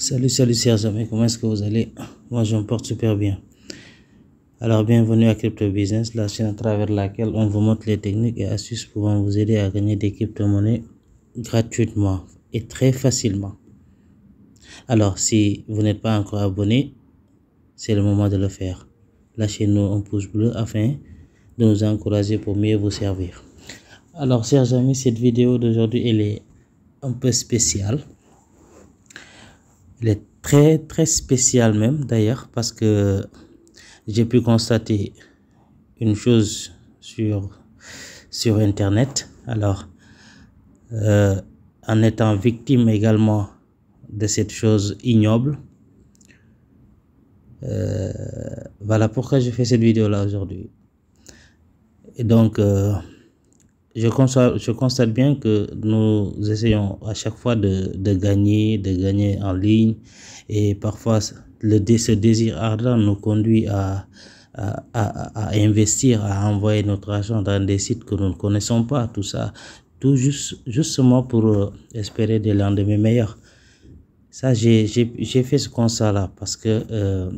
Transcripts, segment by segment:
Salut chers amis, comment est-ce que vous allez? Moi je me porte super bien. Alors bienvenue à Crypto Business, la chaîne à travers laquelle on vous montre les techniques et astuces pouvant vous aider à gagner des crypto-monnaies gratuitement et très facilement. Alors si vous n'êtes pas encore abonné, c'est le moment de le faire. Lâchez-nous un pouce bleu afin de nous encourager pour mieux vous servir. Alors chers amis, cette vidéo d'aujourd'hui elle est un peu spéciale. Elle est très spéciale même d'ailleurs parce que j'ai pu constater une chose sur internet. Alors en étant victime également de cette chose ignoble, voilà pourquoi je fais cette vidéo là aujourd'hui. Et donc je constate bien que nous essayons à chaque fois de gagner en ligne, et parfois ce désir ardent nous conduit à investir, à envoyer notre argent dans des sites que nous ne connaissons pas, tout ça, justement pour espérer des lendemains meilleurs. Ça, j'ai fait ce constat là parce que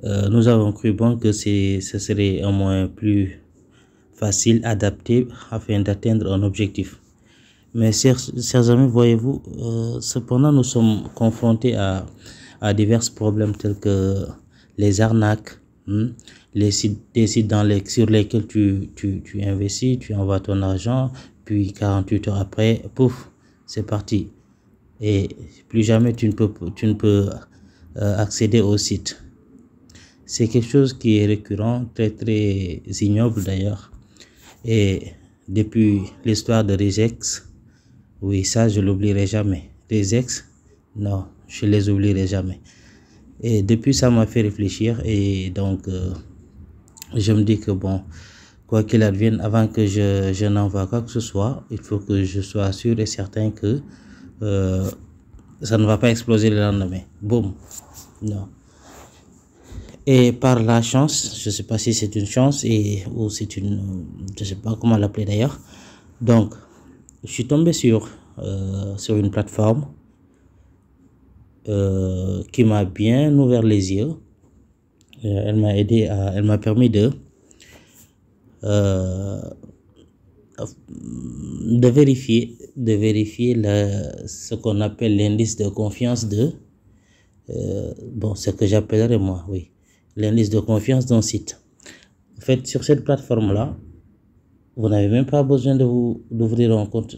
nous avons cru bon que ce serait un moyen plus facile, adapté afin d'atteindre un objectif. Mais chers amis, voyez-vous, cependant nous sommes confrontés à divers problèmes tels que les arnaques, des sites sur lesquels tu investis, tu envoies ton argent, puis 48 heures après, pouf, c'est parti. Et plus jamais tu ne peux accéder au site. C'est quelque chose qui est récurrent, très ignoble d'ailleurs. Et depuis l'histoire de Regex, oui, ça je l'oublierai jamais. Regex, non, je les oublierai jamais. Et depuis ça m'a fait réfléchir, et donc je me dis que bon, quoi qu'il advienne, avant que je n'envoie quoi que ce soit, il faut que je sois sûr et certain que ça ne va pas exploser le lendemain. Boum, non. Et par la chance, je ne sais pas si c'est une chance ou c'est une, je ne sais pas comment l'appeler d'ailleurs. Donc, je suis tombé sur une plateforme qui m'a bien ouvert les yeux. Elle m'a permis de vérifier ce qu'on appelle l'indice de confiance ce que j'appellerais moi, oui, l'indice de confiance d'un site. En fait, sur cette plateforme-là, vous n'avez même pas besoin d'ouvrir un compte.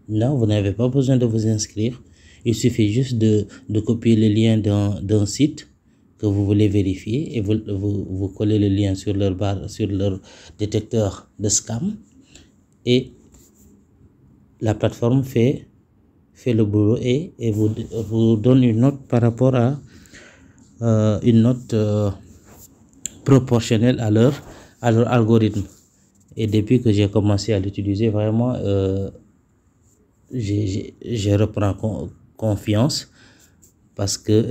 Non, vous n'avez pas besoin de vous inscrire. Il suffit juste de copier le lien d'un site que vous voulez vérifier et vous collez le lien sur leur détecteur de scam, et la plateforme fait le boulot et vous donne une note par rapport à une note proportionnelle à leur algorithme. Et depuis que j'ai commencé à l'utiliser, vraiment je reprends confiance, parce que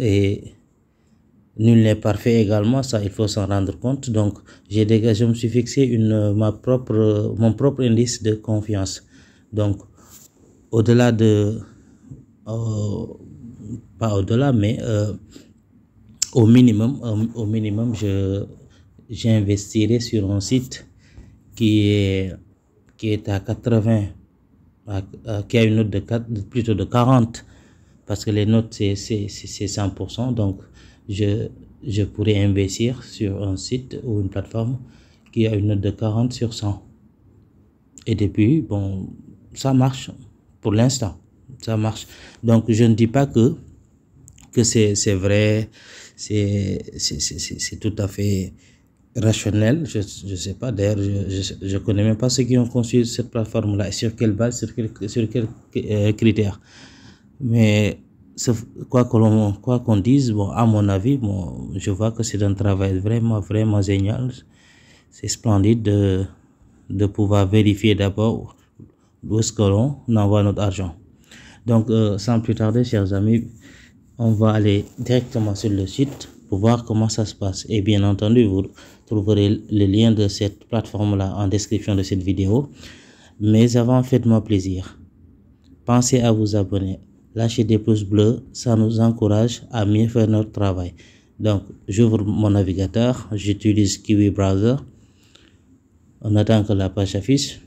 nul n'est parfait également, ça il faut s'en rendre compte. Donc je me suis fixé mon propre indice de confiance. Donc au-delà de pas au-delà, mais au minimum j'investirai sur un site qui est à 80, qui a une note plutôt de 40, parce que les notes c'est 100%. Donc je pourrais investir sur un site ou une plateforme qui a une note de 40 sur 100. Et depuis, bon, ça marche pour l'instant, ça marche. Donc je ne dis pas que c'est vrai, c'est tout à fait rationnel. Je sais pas, d'ailleurs je connais même pas ceux qui ont conçu cette plateforme là, sur quelle base, sur quels critères. Mais quoi qu'on dise, bon, à mon avis, bon, je vois que c'est un travail vraiment génial. C'est splendide de pouvoir vérifier d'abord où est-ce que l'on envoie notre argent. Donc sans plus tarder, chers amis, on va aller directement sur le site pour voir comment ça se passe. Et bien entendu, vous trouverez le lien de cette plateforme là en description de cette vidéo. Mais avant, faites-moi plaisir, pensez à vous abonner, lâchez des pouces bleus, ça nous encourage à mieux faire notre travail. Donc, j'ouvre mon navigateur, j'utilise Kiwi Browser. On attend que la page affiche.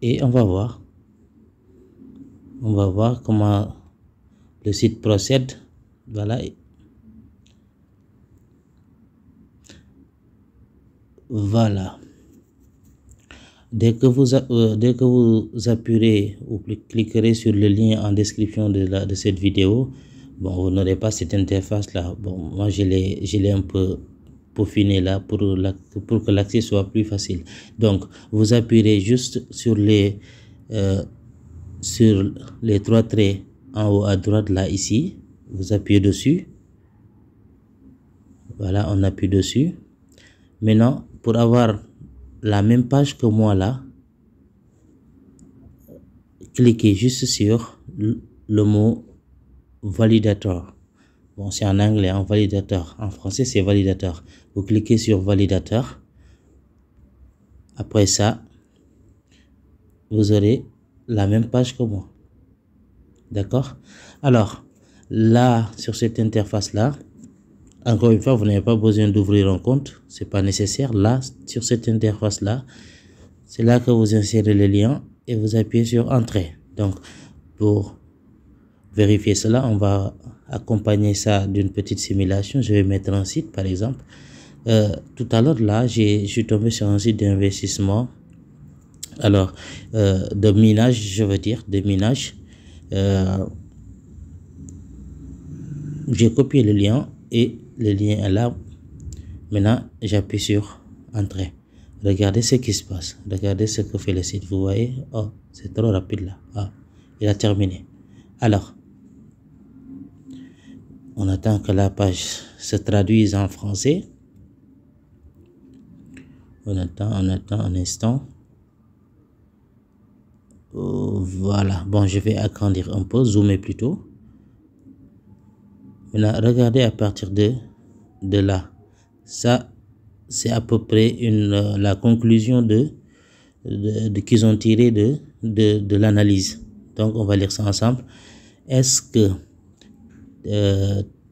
Et on va voir. On va voir comment le site procède. Voilà. Voilà. Dès que vous appuierez ou cliquerez sur le lien en description de cette vidéo, bon, vous n'aurez pas cette interface là. Bon, moi je l'ai un peu peaufiné là pour que l'accès soit plus facile. Donc, vous appuierez juste sur les trois traits en haut à droite là ici. Vous appuyez dessus. Voilà, on appuie dessus. Maintenant, pour avoir la même page que moi là, cliquez juste sur le mot validateur. Bon, c'est en anglais, en validateur. En français, c'est validateur. Vous cliquez sur validateur. Après ça, vous aurez la même page que moi. D'accord? Alors, là, sur cette interface-là, encore une fois, vous n'avez pas besoin d'ouvrir un compte. C'est pas nécessaire. Là, sur cette interface-là, c'est là que vous insérez le lien et vous appuyez sur Entrée. Donc, pour vérifier cela, on va accompagner ça d'une petite simulation. Je vais mettre un site, par exemple. Tout à l'heure, là, je suis tombé sur un site d'investissement. Alors, de minage, je veux dire, de minage. J'ai copié le lien et le lien est là. Maintenant, j'appuie sur Entrée. Regardez ce qui se passe. Regardez ce que fait le site. Vous voyez? Oh, c'est trop rapide là. Ah, il a terminé. Alors, on attend que la page se traduise en français. On attend un instant. Voilà. Bon, je vais agrandir un peu, zoomer plutôt. Maintenant, regardez à partir de là. Ça, c'est à peu près la conclusion qu'ils ont tiré de l'analyse. Donc, on va lire ça ensemble. Est-ce que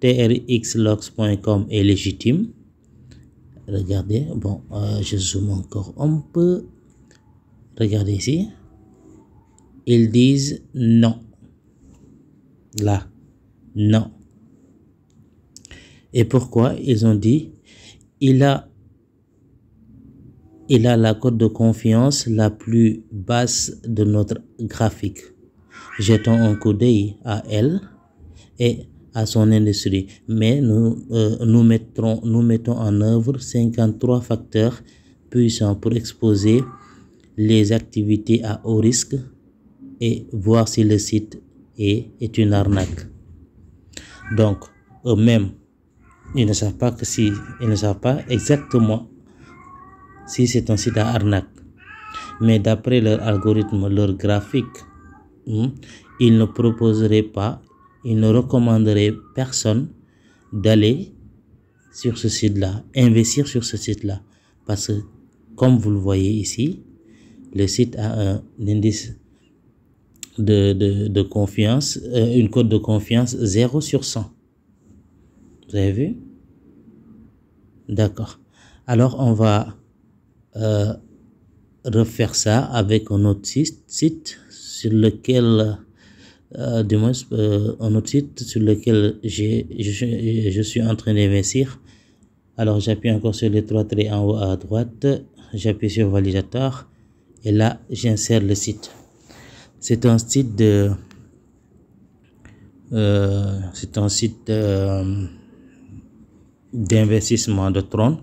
trxlogs.com est légitime? Regardez, bon, je zoome encore un peu. Regardez ici. Ils disent non. Là, non. Et pourquoi? Ils ont dit, il a la cote de confiance la plus basse de notre graphique. Jetons un coup d'œil à elle et à son industrie. Mais nous mettons en œuvre 53 facteurs puissants pour exposer les activités à haut risque et voir si le site est une arnaque. Donc, eux-mêmes, ils ne savent pas exactement si c'est un site à arnaque. Mais d'après leur algorithme, leur graphique, ils ne proposeraient pas, ils ne recommanderaient personne d'aller sur ce site-là, investir sur ce site-là. Parce que, comme vous le voyez ici, le site a un indice de confiance, une cote de confiance 0 sur 100. Vous avez vu? D'accord. Alors, on va refaire ça avec un autre site sur lequel, un autre site sur lequel je suis en train d'investir. Alors, j'appuie encore sur les trois traits en haut à droite. J'appuie sur validateur. Et là, j'insère le site. C'est un site d'investissement de Tron.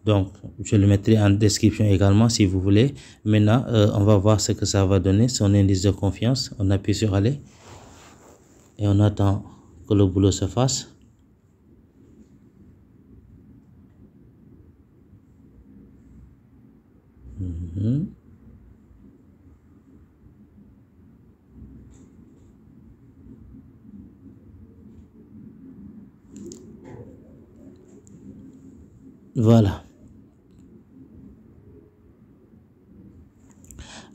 Donc, je le mettrai en description également si vous voulez. Maintenant, on va voir ce que ça va donner, son indice de confiance. On appuie sur aller et on attend que le boulot se fasse. Voilà.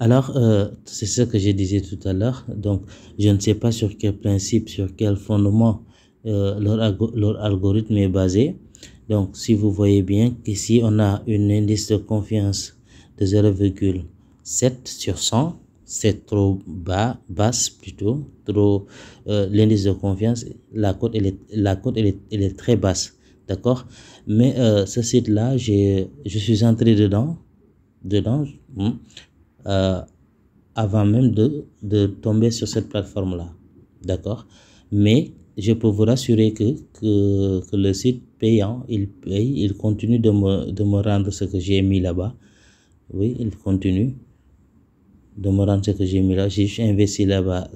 Alors, c'est ce que je disais tout à l'heure. Donc, je ne sais pas sur quel principe, sur quel fondement leur algorithme est basé. Donc, si vous voyez bien qu'ici, on a une indice de confiance de 0,7 sur 100, c'est trop basse plutôt, trop l'indice de confiance, la cote elle est très basse, d'accord? Mais ce site-là, je suis entré dedans, euh, avant même de tomber sur cette plateforme-là, d'accord? Mais je peux vous rassurer que le site payant, il paye, il continue de me rendre ce que j'ai mis là-bas. Oui, il continue de me rendre ce que j'ai mis là. J'ai investi là-bas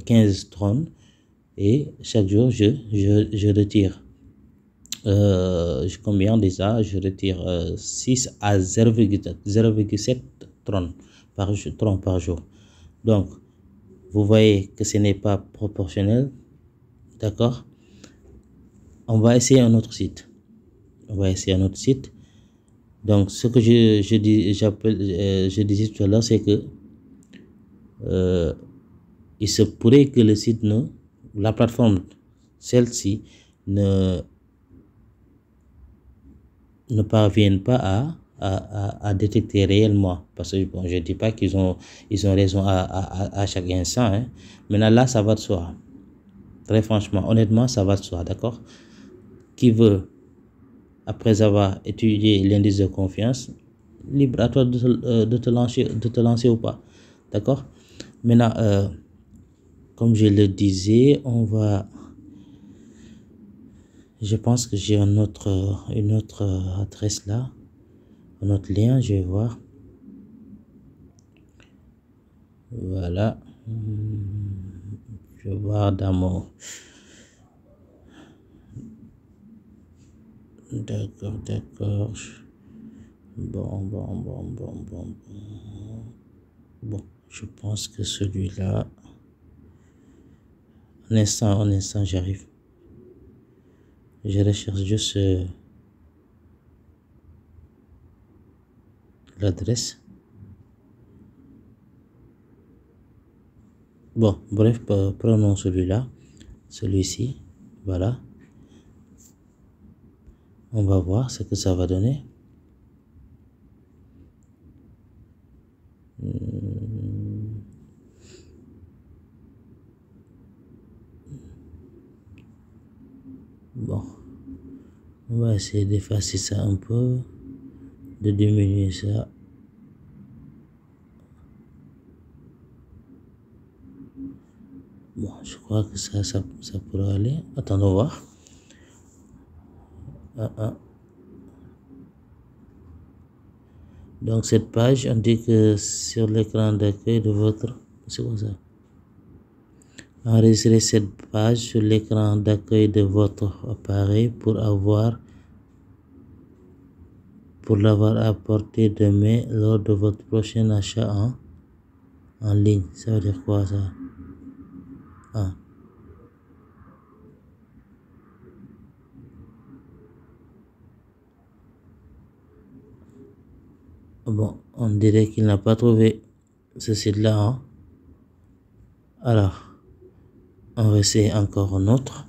15 trônes et chaque jour, je retire. Combien déjà? Je retire 6 à 0,7 trônes par jour. Donc, vous voyez que ce n'est pas proportionnel. D'accord? On va essayer un autre site. Donc, ce que je disais tout à l'heure, c'est que il se pourrait que le site la plateforme, celle-ci, ne parvienne pas à détecter réellement. Parce que bon, je ne dis pas ils ont raison à chaque instant. Hein. Maintenant, là, ça va de soi. Très franchement, honnêtement, ça va de soi. D'accord? Qui veut, après avoir étudié l'indice de confiance, libre à toi de te lancer ou pas. D'accord? Maintenant, comme je le disais, je pense que j'ai une autre adresse là, un autre lien, je vais voir. Voilà. Je vais voir dans mon... D'accord. Bon, je pense que celui-là... Un instant, j'arrive. Je recherche juste l'adresse. Bon, bref, prenons celui-là. Celui-ci. Voilà. On va voir ce que ça va donner. Bon. On va essayer d'effacer ça un peu. De diminuer ça. Bon, je crois que ça pourra aller. Attendons voir. Donc cette page, on dit que sur l'écran d'accueil de votre... C'est quoi ça? Enregistrez cette page sur l'écran d'accueil de votre appareil pour l'avoir à portée de main lors de votre prochain achat en ligne. Ça veut dire quoi ça? Bon, on dirait qu'il n'a pas trouvé ce site-là. Hein? Alors, on va essayer encore un autre.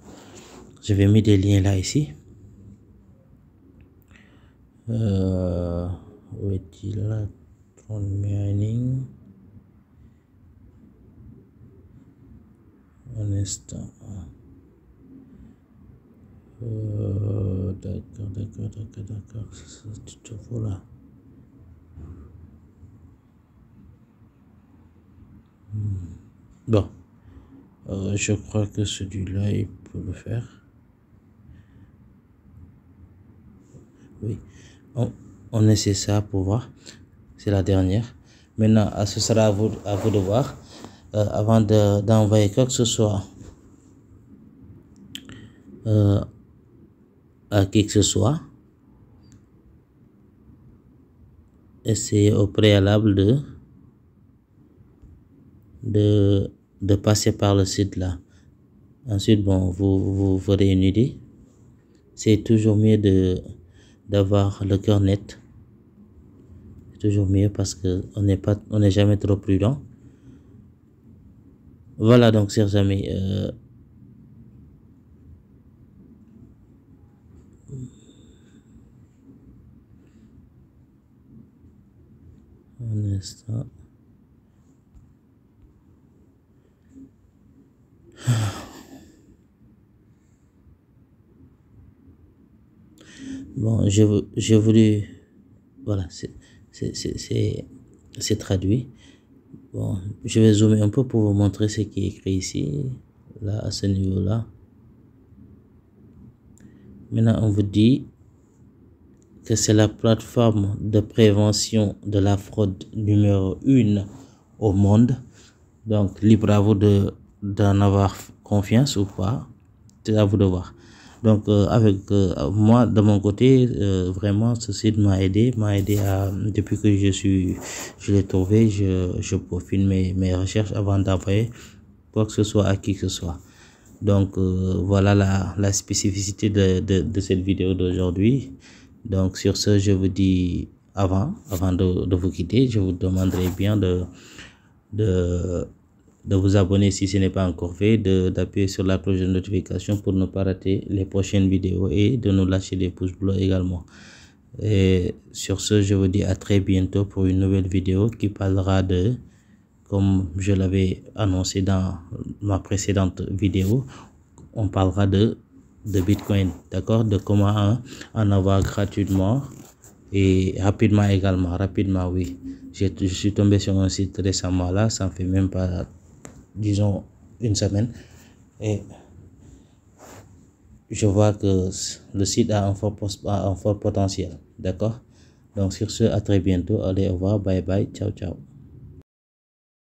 Je vais mettre des liens là ici. Où est-il là? Mining. Un instant. D'accord. C'est tout là. Bon. Je crois que celui-là, il peut le faire. Oui. On essaie ça pour voir. C'est la dernière. Maintenant, ce sera à vous de voir. Avant d'envoyer quoi que ce soit à qui que ce soit, essayez au préalable de passer par le site là. Ensuite, bon, vous ferez une idée. C'est toujours mieux d'avoir le cœur net. C'est toujours mieux parce que on n'est jamais trop prudent. Voilà donc, chers amis, un instant. Bon, j'ai voulu, voilà, c'est traduit. Bon, je vais zoomer un peu pour vous montrer ce qui est écrit ici, là, à ce niveau-là. Maintenant, on vous dit que c'est la plateforme de prévention de la fraude numéro 1 au monde. Donc, libre à vous d'en avoir confiance ou pas. C'est à vous de voir. Donc, moi, de mon côté, vraiment, ce site m'a aidé depuis que je l'ai trouvé, je peaufine mes recherches avant d'envoyer quoi que ce soit à qui que ce soit. Donc, voilà la spécificité de cette vidéo d'aujourd'hui. Donc, sur ce, je vous dis, avant de vous quitter, je vous demanderai bien de vous abonner si ce n'est pas encore fait, d'appuyer sur la cloche de notification pour ne pas rater les prochaines vidéos et de nous lâcher des pouces bleus également. Et sur ce, je vous dis à très bientôt pour une nouvelle vidéo qui parlera de, comme je l'avais annoncé dans ma précédente vidéo, on parlera de Bitcoin, d'accord, de comment en avoir gratuitement et rapidement également. Rapidement, oui. Je suis tombé sur un site récemment là, ça ne fait même pas, disons, une semaine, et je vois que le site a un fort potentiel, d'accord. Donc sur ce, à très bientôt, allez, au revoir, bye bye, ciao ciao.